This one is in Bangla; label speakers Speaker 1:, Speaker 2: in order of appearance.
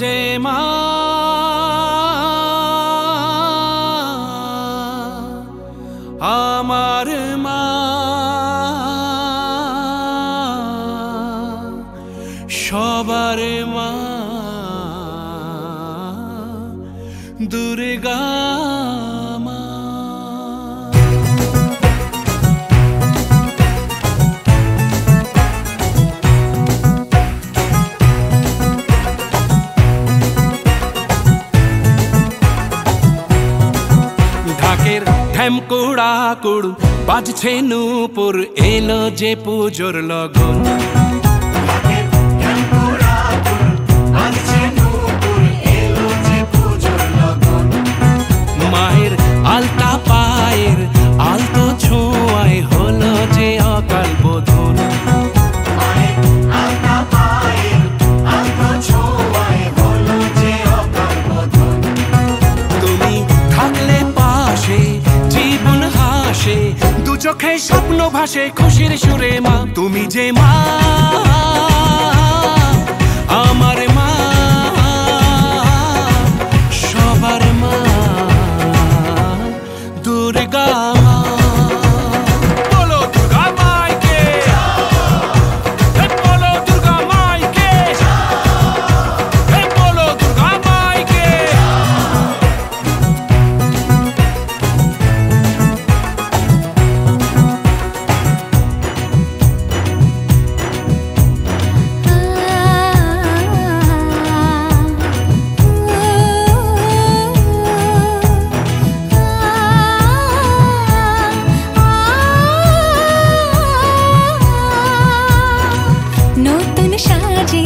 Speaker 1: যে মা আমার মা সবার মা দুর্গা মা। ঢাকের ঢ্যামকুড়া কুড় বাজছে নূপুর এলো যে পুজোর লগন। মায়ের আলতা পায়ের আলতো ছোঁয়ায় হলো যে অকাল বোধন। তুমি থাকলে পাশে জীবন হাসে, দু চোখে স্বপ্ন ভাসে খুশির সুরে মা। তুমি যে মা আমার মা সবার মা দুর্গা মা। বলো দুর্গা মাইকে, বলো দুর্গা মাইকে, বলো দুর্গা মাইকে।
Speaker 2: নতুন সাজে